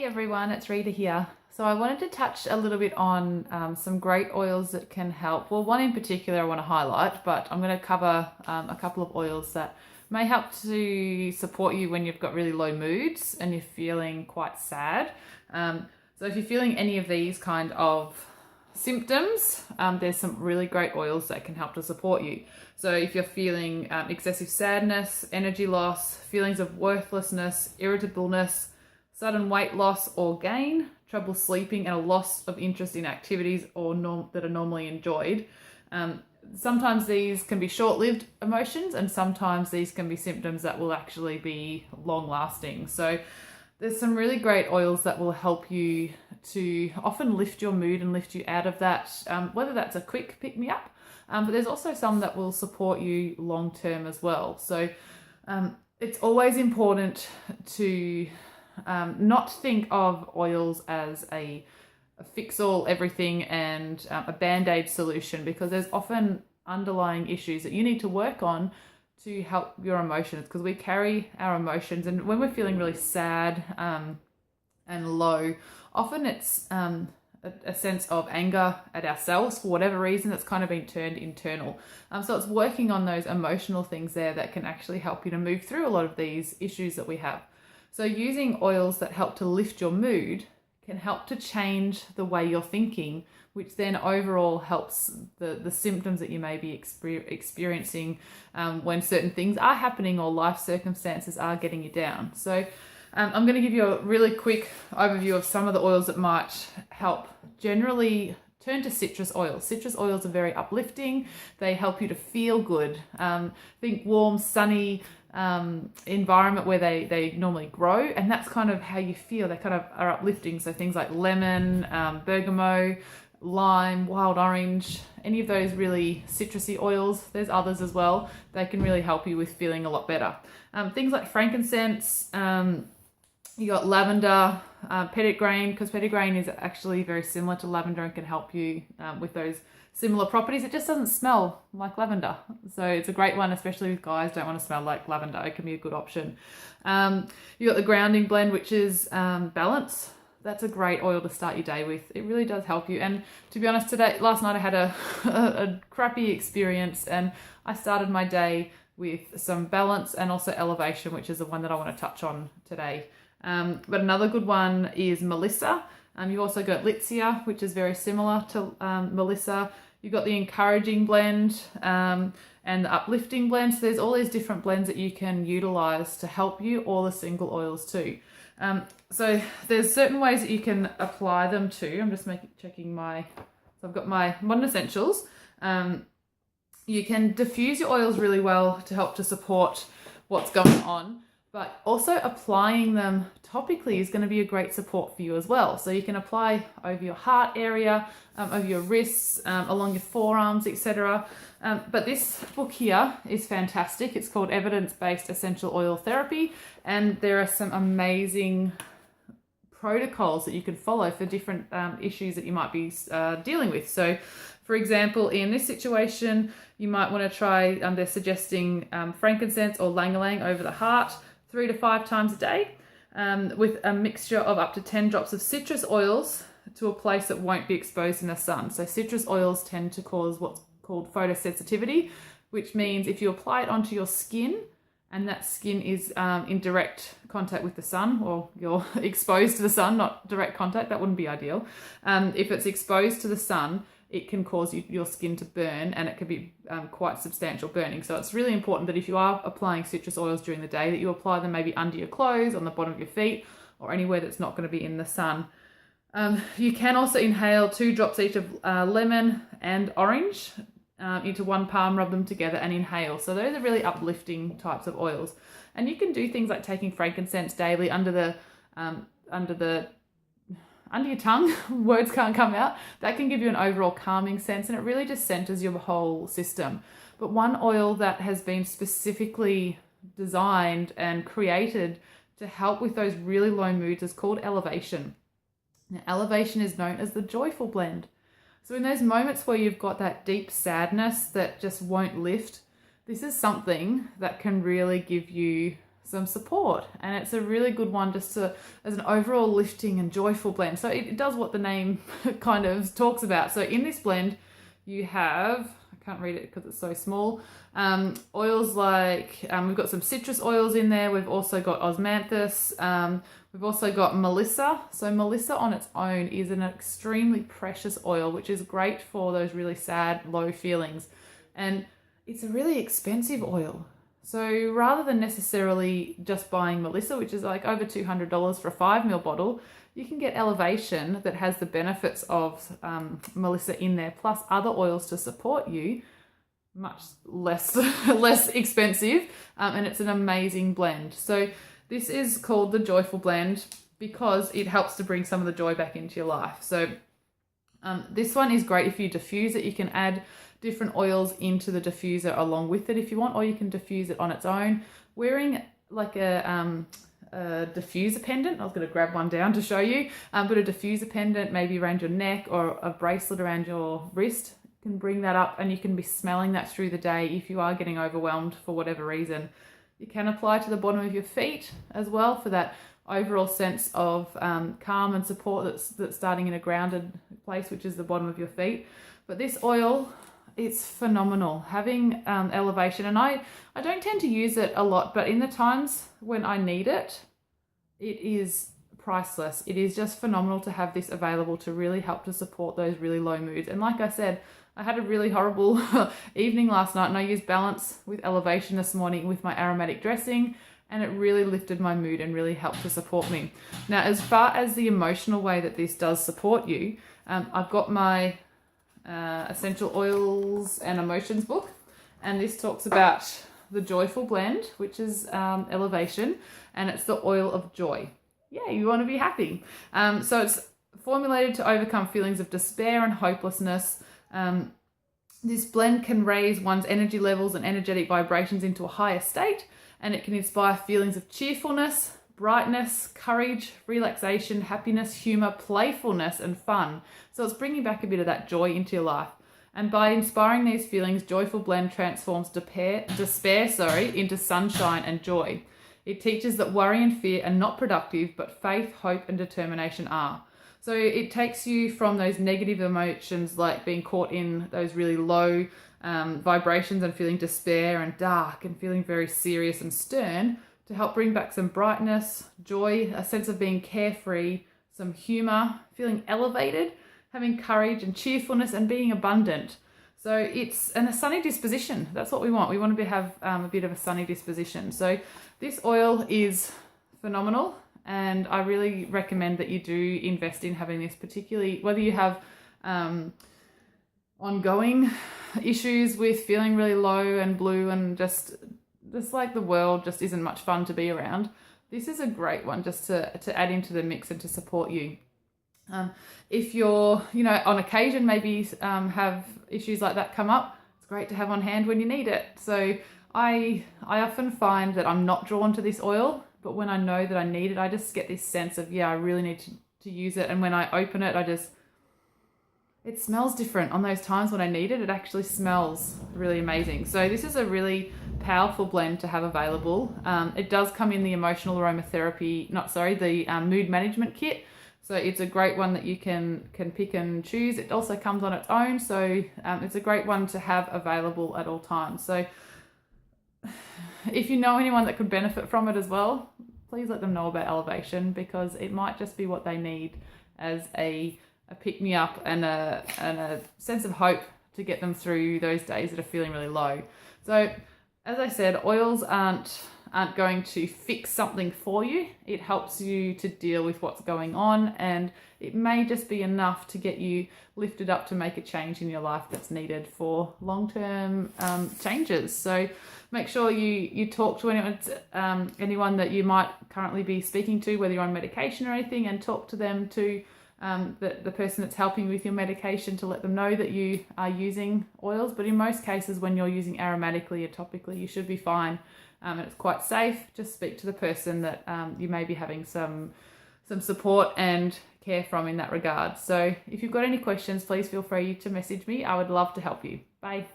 Hey everyone, it's Rita here. So I wanted to touch a little bit on some great oils that can help. Well, one in particular I want to highlight, but I'm going to cover a couple of oils that may help to support you when you've got really low moods and you're feeling quite sad. So if you're feeling any of these kind of symptoms, there's some really great oils that can help to support you. So if you're feeling excessive sadness, energy loss, feelings of worthlessness, irritableness, sudden weight loss or gain, trouble sleeping, and a loss of interest in activities that are normally enjoyed. Sometimes these can be short-lived emotions, and sometimes these can be symptoms that will actually be long-lasting. So there's some really great oils that will help you to often lift your mood and lift you out of that, whether that's a quick pick-me-up, but there's also some that will support you long-term as well. So it's always important to not think of oils as a fix-all everything and a band-aid solution, because there's often underlying issues that you need to work on to help your emotions, because we carry our emotions, and when we're feeling really sad and low, often it's a sense of anger at ourselves for whatever reason that's kind of been turned internal. So it's working on those emotional things there that can actually help you to move through a lot of these issues that we have. So using oils that help to lift your mood can help to change the way you're thinking, which then overall helps the symptoms that you may be experiencing when certain things are happening or life circumstances are getting you down. So I'm going to give you a really quick overview of some of the oils that might help. Generally, turn to citrus oils. Citrus oils are very uplifting. They help you to feel good. Think warm, sunny environment where they normally grow, and that's kind of how you feel. They kind of are uplifting. So things like lemon, bergamot, lime, wild orange, any of those really citrusy oils. There's others as well. They can really help you with feeling a lot better. Things like frankincense, you got lavender, petitgrain, because petitgrain is actually very similar to lavender and can help you with those similar properties. It just doesn't smell like lavender. So it's a great one, especially if guys don't want to smell like lavender. It can be a good option. You got the grounding blend, which is balance. That's a great oil to start your day with. It really does help you. And to be honest, last night I had a crappy experience, and I started my day with some balance and also elevation, which is the one that I want to touch on today. But another good one is Melissa. You've also got Litsea, which is very similar to Melissa. You've got the encouraging blend and the uplifting blend. So there's all these different blends that you can utilize to help you, or the single oils too. So there's certain ways that you can apply them too. I'm just checking so I've got my Modern Essentials. You can diffuse your oils really well to help to support what's going on, but also applying them topically is going to be a great support for you as well. So you can apply over your heart area, over your wrists, along your forearms, etc. But this book here is fantastic. It's called Evidence-Based Essential Oil Therapy, and there are some amazing protocols that you can follow for different issues that you might be dealing with. So for example, in this situation, you might want to try, they're suggesting frankincense or ylang-ylang over the heart 3 to 5 times a day, with a mixture of up to 10 drops of citrus oils to a place that won't be exposed in the sun. So citrus oils tend to cause what's called photosensitivity, which means if you apply it onto your skin and that skin is in direct contact with the sun, or you're exposed to the sun, not direct contact, that wouldn't be ideal. If it's exposed to the sun, it can cause your skin to burn, and it can be quite substantial burning. So it's really important that if you are applying citrus oils during the day, that you apply them maybe under your clothes, on the bottom of your feet, or anywhere that's not going to be in the sun. You can also inhale 2 drops each of lemon and orange into one palm, rub them together and inhale. So those are really uplifting types of oils. And you can do things like taking frankincense daily under your tongue. Words can't come out. That can give you an overall calming sense, and it really just centers your whole system. But one oil that has been specifically designed and created to help with those really low moods is called Elevation. Now, Elevation is known as the joyful blend. So in those moments where you've got that deep sadness that just won't lift, this is something that can really give you some support, and it's a really good one just as an overall lifting and joyful blend. So it does what the name kind of talks about. So in this blend you have, I can't read it because it's so small, oils like, we've got some citrus oils in there, we've also got osmanthus, we've also got melissa. So melissa on its own is an extremely precious oil, which is great for those really sad, low feelings, and it's a really expensive oil. So rather than necessarily just buying melissa, which is like over $200 for a 5 ml bottle, you can get Elevation that has the benefits of melissa in there, plus other oils to support you, much less less expensive, and it's an amazing blend. So this is called the Joyful Blend because it helps to bring some of the joy back into your life. So this one is great if you diffuse it. You can add different oils into the diffuser along with it if you want, or you can diffuse it on its own. Wearing like a diffuser pendant, I was going to grab one down to show you, but a diffuser pendant maybe around your neck or a bracelet around your wrist can bring that up, and you can be smelling that through the day if you are getting overwhelmed for whatever reason. You can apply to the bottom of your feet as well for that overall sense of calm and support that's starting in a grounded place, which is the bottom of your feet. But this oil, it's phenomenal. Having Elevation, and I don't tend to use it a lot, but in the times when I need it, it is priceless. It is just phenomenal to have this available to really help to support those really low moods. And like I said, I had a really horrible evening last night, and I used Balance with Elevation this morning with my aromatic dressing, and it really lifted my mood and really helped to support me. Now, as far as the emotional way that this does support you, I've got my Essential Oils and Emotions book, and this talks about the Joyful Blend, which is Elevation, and it's the oil of joy. Yeah, you want to be happy. So it's formulated to overcome feelings of despair and hopelessness. This blend can raise one's energy levels and energetic vibrations into a higher state, and it can inspire feelings of cheerfulness, brightness, courage, relaxation, happiness, humor, playfulness, and fun. So it's bringing back a bit of that joy into your life. And by inspiring these feelings, Joyful Blend transforms despair into sunshine and joy. It teaches that worry and fear are not productive, but faith, hope, and determination are. So it takes you from those negative emotions, like being caught in those really low vibrations and feeling despair and dark and feeling very serious and stern, to help bring back some brightness, joy, a sense of being carefree, some humor, feeling elevated, having courage and cheerfulness, and being abundant. So it's a sunny disposition. That's what we want. We want to have a bit of a sunny disposition. So this oil is phenomenal, and I really recommend that you do invest in having this, particularly whether you have ongoing issues with feeling really low and blue and just like the world just isn't much fun to be around. This is a great one just to add into the mix and to support you. If you're, on occasion maybe have issues like that come up, it's great to have on hand when you need it. So I often find that I'm not drawn to this oil, but when I know that I need it, I just get this sense of, I really need to use it. And when I open it, it smells different. On those times when I need it, it actually smells really amazing. So this is a really powerful blend to have available. It does come in the emotional aromatherapy, the mood management kit. So it's a great one that you can pick and choose. It also comes on its own. So it's a great one to have available at all times. So if you know anyone that could benefit from it as well, please let them know about Elevation, because it might just be what they need as a pick-me-up and a sense of hope to get them through those days that are feeling really low. So as I said, oils aren't going to fix something for you. It helps you to deal with what's going on, and it may just be enough to get you lifted up to make a change in your life that's needed for long-term changes. So make sure you talk to anyone that you might currently be speaking to, whether you're on medication or anything, and talk to them to the person that's helping with your medication, to let them know that you are using oils. But in most cases, when you're using aromatically or topically, you should be fine, and it's quite safe. Just speak to the person that you may be having some support and care from in that regard. So if you've got any questions, please feel free to message me. I would love to help you. Bye.